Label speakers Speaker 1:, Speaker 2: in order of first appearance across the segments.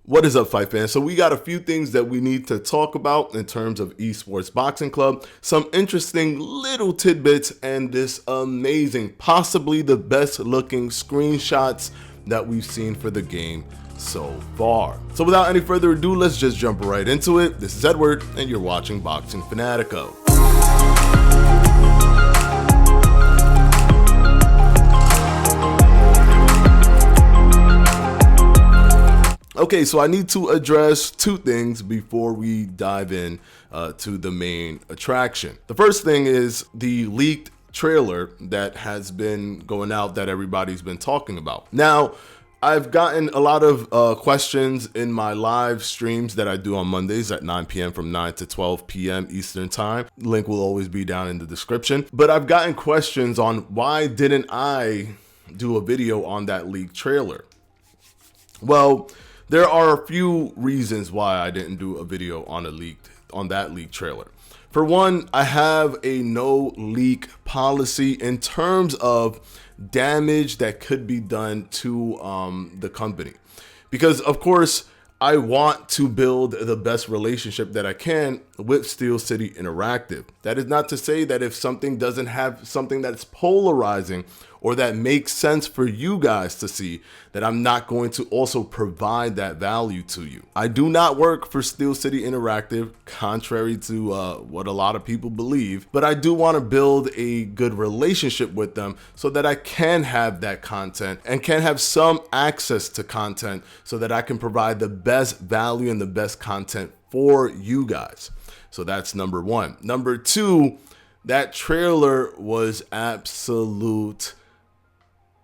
Speaker 1: What is up, fight fans? So we got a few things that we need to talk about in terms of Esports Boxing Club, some interesting little tidbits, and this amazing, possibly the best looking screenshots that we've seen for the game so far. So without any further ado, let's just jump right into it. This is Edward, and you're watching Boxing Fanatico. Okay, so I need to address two things before we dive in to the main attraction. The first thing is the leaked trailer that has been going out that everybody's been talking about. Now, I've gotten a lot of questions in my live streams that I do on Mondays at 9 p.m. from 9 to 12 p.m. Eastern time. Link will always be down in the description. But I've gotten questions on why didn't I do a video on that leaked trailer? Well, there are a few reasons why I didn't do a video on that leaked trailer. For one, I have a no leak policy in terms of damage that could be done to the company. Because of course, I want to build the best relationship that I can with Steel City Interactive. That is not to say that if something doesn't have something that's polarizing or that makes sense for you guys to see, that I'm not going to also provide that value to you. I do not work for Steel City Interactive, contrary to what a lot of people believe, but I do want to build a good relationship with them so that I can have that content and can have some access to content so that I can provide the best value and the best content for you guys. So that's number one. Number two, that trailer was absolute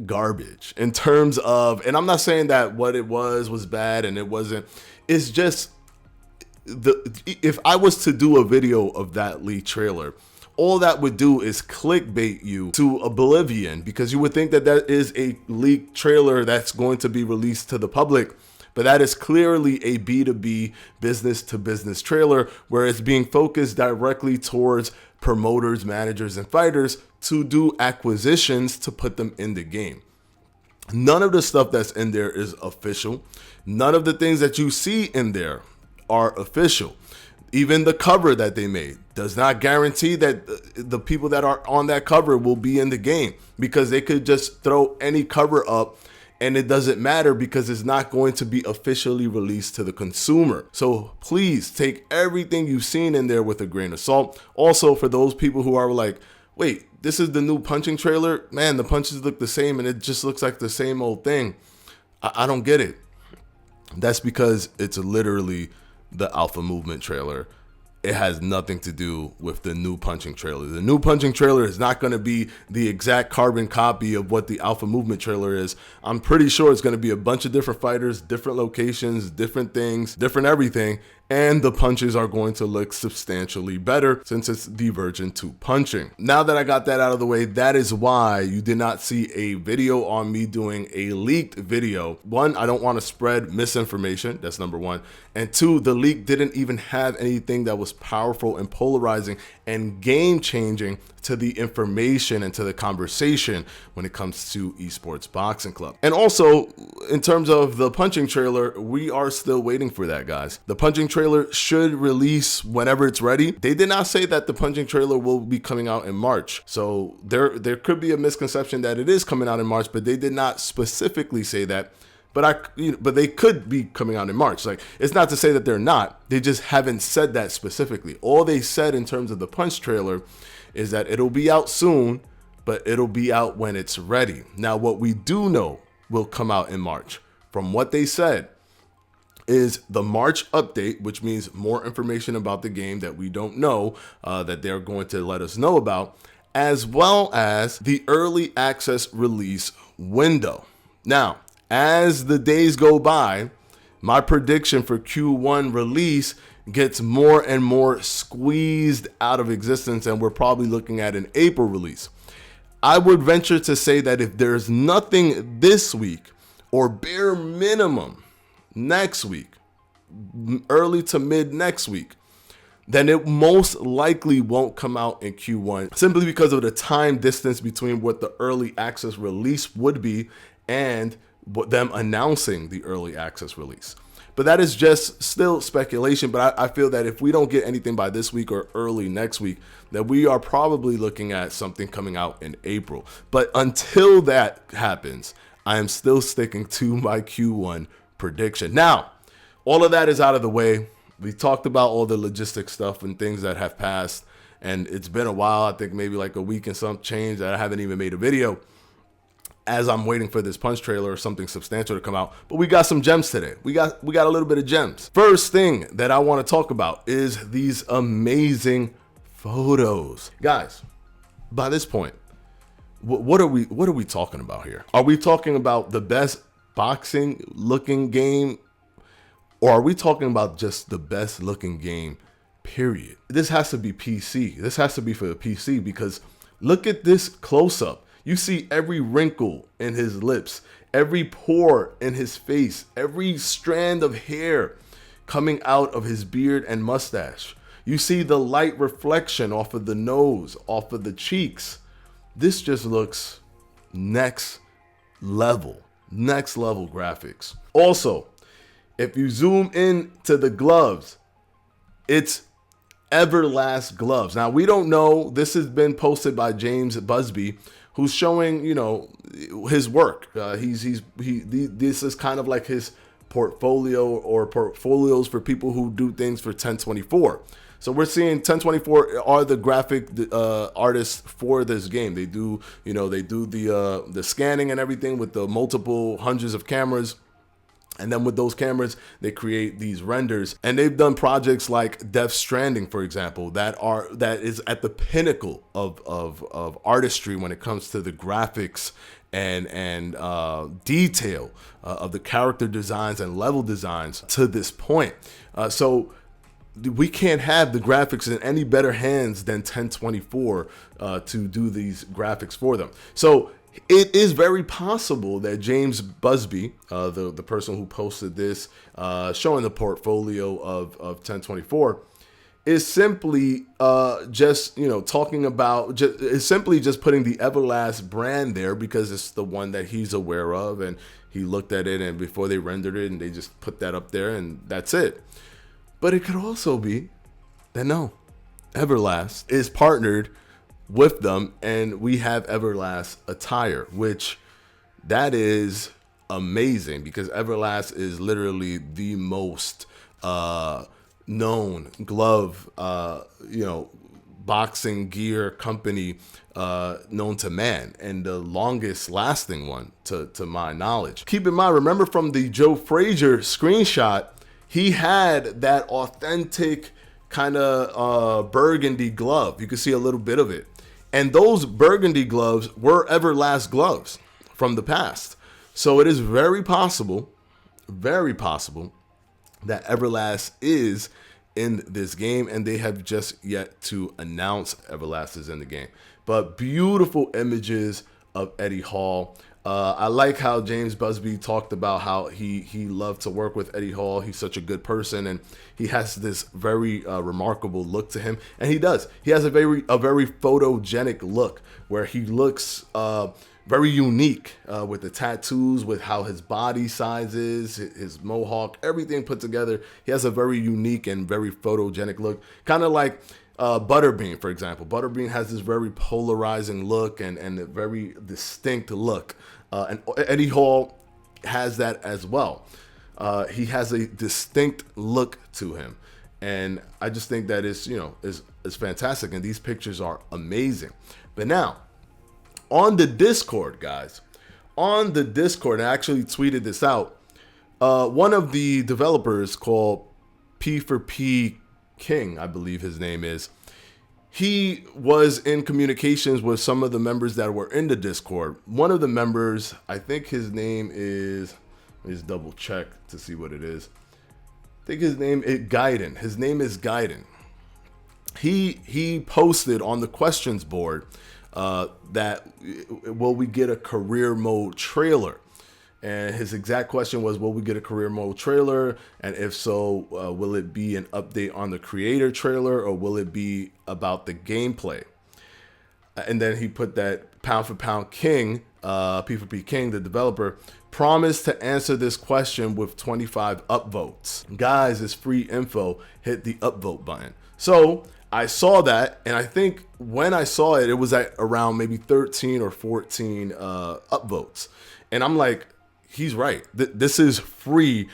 Speaker 1: garbage in terms of, and I'm not saying that what it was bad and it wasn't, it's just if I was to do a video of that leaked trailer, all that would do is clickbait you to oblivion, because you would think that that is a leaked trailer that's going to be released to the public. But that is clearly a B2B, business to business trailer where it's being focused directly towards promoters, managers, and fighters to do acquisitions to put them in the game. None of the stuff that's in there is official. None of the things that you see in there are official. Even the cover that they made does not guarantee that the people that are on that cover will be in the game, because they could just throw any cover up and it doesn't matter because it's not going to be officially released to the consumer. So please take everything you've seen in there with a grain of salt. Also, for those people who are like, wait, this is the new punching trailer? Man, the punches look the same and it just looks like the same old thing. I don't get it. That's because it's literally the Alpha Movement trailer. It has nothing to do with the new punching trailer. The new punching trailer is not going to be the exact carbon copy of what the Alpha Movement trailer is. I'm pretty sure it's going to be a bunch of different fighters, different locations, different things, different everything. And the punches are going to look substantially better since it's the version 2 punching. Now that I got that out of the way, that is why you did not see a video on me doing a leaked video. One, I don't want to spread misinformation. That's number one. And two, the leak didn't even have anything that was powerful and polarizing and game changing to the information and to the conversation when it comes to Esports Boxing Club. And also, in terms of the punching trailer, we are still waiting for that, guys. The punching trailer should release whenever it's ready. They did not say that the punching trailer will be coming out in March. So there could be a misconception that it is coming out in March, but they did not specifically say that. But they could be coming out in March. Like, it's not to say that they're not. They just haven't said that specifically. All they said in terms of the punch trailer is that it'll be out soon, but it'll be out when it's ready. Now, what we do know will come out in March, from what they said, is the March update, which means more information about the game that we don't know, that they're going to let us know about, as well as the early access release window. Now, as the days go by, my prediction for Q1 release gets more and more squeezed out of existence, and we're probably looking at an April release. I would venture to say that if there's nothing this week, or bare minimum next week, early to mid next week, then it most likely won't come out in Q1, simply because of the time distance between what the early access release would be and them announcing the early access release. But that is just still speculation. But I feel that if we don't get anything by this week or early next week, that we are probably looking at something coming out in April. But until that happens, I am still sticking to my Q1 prediction. Now, all of that is out of the way. We talked about all the logistic stuff and things that have passed. And it's been a while, I think maybe like a week and some change that I haven't even made a video as I'm waiting for this Punch trailer or something substantial to come out. But we got some gems today. We got a little bit of gems. First thing that I want to talk about is these amazing photos. Guys, by this point, what are we talking about here? Are we talking about the best boxing looking game, or are we talking about just the best looking game, period? This has to be PC. This has to be for the PC, because look at this close up. You see every wrinkle in his lips, every pore in his face, every strand of hair coming out of his beard and mustache. You see the light reflection off of the nose, off of the cheeks. This just looks next level graphics. Also, if you zoom in to the gloves, it's Everlast gloves. Now, we don't know. This has been posted by James Busby, who's showing, his work. This is kind of like his portfolio or portfolios for people who do things for 1024. So we're seeing 1024 are the graphic artists for this game. They do, the scanning and everything with the multiple hundreds of cameras. And then with those cameras, they create these renders. And they've done projects like Death Stranding, for example, that is at the pinnacle of artistry when it comes to the graphics and detail of the character designs and level designs to this point. So we can't have the graphics in any better hands than 1024 to do these graphics for them. So it is very possible that James Busby, the person who posted this, showing the portfolio of 1024, is simply talking about, is simply just putting the Everlast brand there because it's the one that he's aware of, and he looked at it and before they rendered it and they just put that up there and that's it. But it could also be that no, Everlast is partnered with them and we have Everlast attire, which that is amazing because Everlast is literally the most known glove boxing gear company known to man, and the longest lasting one to my knowledge. Keep in mind, remember from the Joe Frazier screenshot, he had that authentic kind of burgundy glove. You can see a little bit of it. And those burgundy gloves were Everlast gloves from the past. So it is very possible that Everlast is in this game, and they have just yet to announce Everlast is in the game. But beautiful images of Eddie Hall. I like how James Busby talked about how he loved to work with Eddie Hall. He's such a good person, and he has this very remarkable look to him. And he does. He has a very photogenic look where he looks very unique with the tattoos, with how his body size is, his mohawk, everything put together. He has a very unique and very photogenic look, kind of like Butterbean, for example. Butterbean has this very polarizing look and a very distinct look. And Eddie Hall has that as well. He has a distinct look to him. And I just think that is fantastic. And these pictures are amazing. But now, on the Discord, guys, I actually tweeted this out. One of the developers called P4P King, I believe his name is, he was in communications with some of the members that were in the Discord. One of the members, I think his name is, let me just double check to see what it is. I think his name is Gaiden. His name is Gaiden. He posted on the questions board that will we get a career mode trailer? And his exact question was, will we get a career mode trailer? And if so, will it be an update on the creator trailer, or will it be about the gameplay? And then he put that pound for pound king, P4P King, the developer, promised to answer this question with 25 upvotes. Guys, it's free info. Hit the upvote button. So I saw that, and I think when I saw it, it was at around maybe 13 or 14 upvotes. And I'm like, he's right. This is free,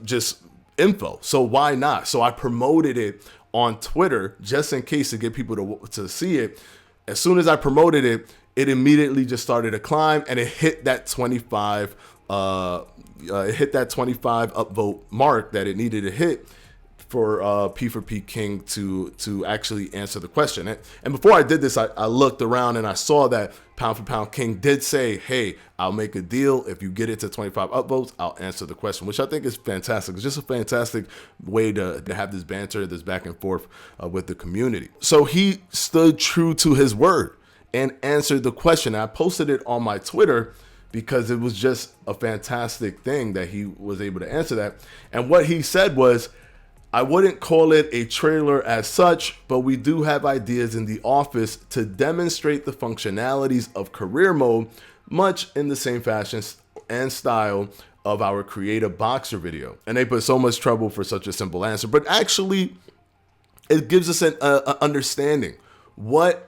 Speaker 1: just info. So why not? So I promoted it on Twitter just in case to get people to see it. As soon as I promoted it, it immediately just started to climb, and it hit that 25 upvote mark that it needed to hit for P4P King to actually answer the question. And before I did this, I looked around and I saw that Pound for Pound King did say, hey, I'll make a deal. If you get it to 25 upvotes, I'll answer the question, which I think is fantastic. It's just a fantastic way to have this banter, this back and forth with the community. So he stood true to his word and answered the question. I posted it on my Twitter because it was just a fantastic thing that he was able to answer that. And what he said was, I wouldn't call it a trailer as such, but we do have ideas in the office to demonstrate the functionalities of career mode, much in the same fashion and style of our creative boxer video. And they put so much trouble for such a simple answer, but actually it gives us an understanding. Where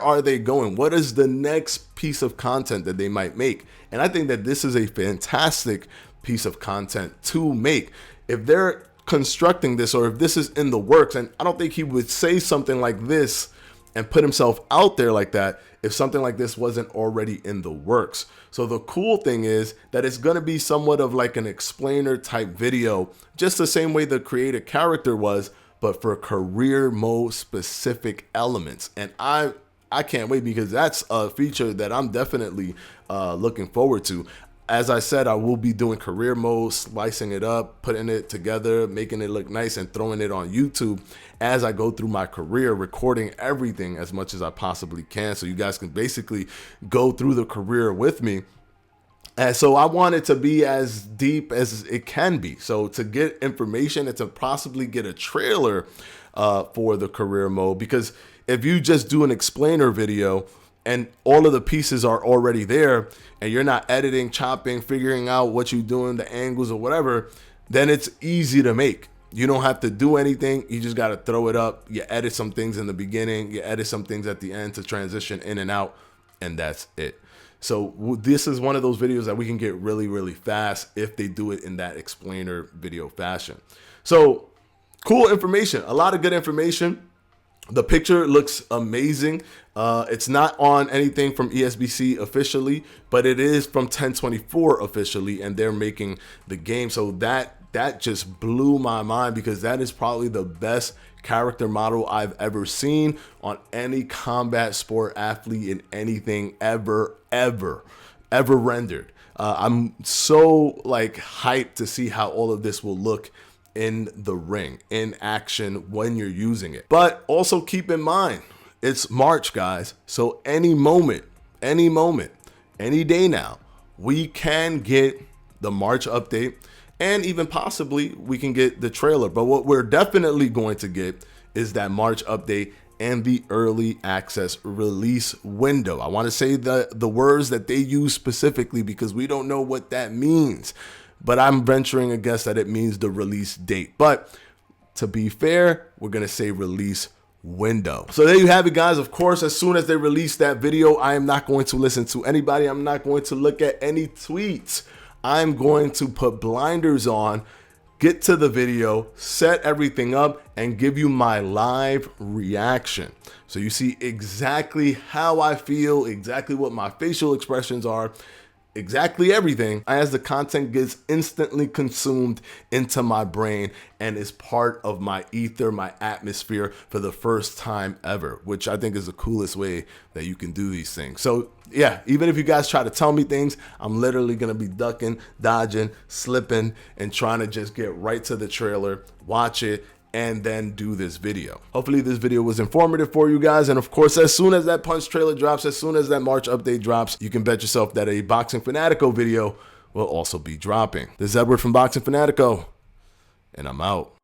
Speaker 1: are they going? What is the next piece of content that they might make? And I think that this is a fantastic piece of content to make. If they're constructing this, or if this is in the works, and I don't think he would say something like this and put himself out there like that if something like this wasn't already in the works. So the cool thing is that it's going to be somewhat of like an explainer type video, just the same way the creative character was, but for career mode specific elements. And I can't wait, because that's a feature that I'm definitely looking forward to. As I said, I will be doing career mode, slicing it up, putting it together, making it look nice, and throwing it on YouTube as I go through my career, recording everything as much as I possibly can, so you guys can basically go through the career with me. And so I want it to be as deep as it can be. So to get information and to possibly get a trailer for the career mode, because if you just do an explainer video and all of the pieces are already there, and you're not editing, chopping, figuring out what you're doing, the angles or whatever, then it's easy to make. You don't have to do anything. You just got to throw it up. You edit some things in the beginning, you edit some things at the end to transition in and out, and that's it. So this is one of those videos that we can get really, really fast if they do it in that explainer video fashion. So cool information, a lot of good information. The picture looks amazing. It's not on anything from ESBC officially, but it is from 1024 officially, and they're making the game. So that just blew my mind, because that is probably the best character model I've ever seen on any combat sport athlete in anything ever rendered. I'm so like hyped to see how all of this will look in the ring, in action, when you're using it. But also keep in mind, it's March, guys. So any moment, any day now, we can get the March update, and even possibly we can get the trailer. But what we're definitely going to get is that March update and the early access release window. I want to say the words that they use specifically, because we don't know what that means, but I'm venturing a guess that it means the release date. But to be fair, we're going to say release window. So there you have it, guys. Of course, as soon as they release that video, I am not going to listen to anybody. I'm not going to look at any tweets. I'm going to put blinders on, get to the video, set everything up, and give you my live reaction. So you see exactly how I feel, exactly what my facial expressions are, exactly everything, as the content gets instantly consumed into my brain and is part of my ether, my atmosphere, for the first time ever, which I think is the coolest way that you can do these things. So yeah, even if you guys try to tell me things, I'm literally gonna be ducking, dodging, slipping, and trying to just get right to the trailer, watch it, and then do this video. Hopefully this video was informative for you guys. And of course, as soon as that Punch trailer drops, as soon as that March update drops, you can bet yourself that a Boxing Fanatico video will also be dropping. This is Edward from Boxing Fanatico, and I'm out.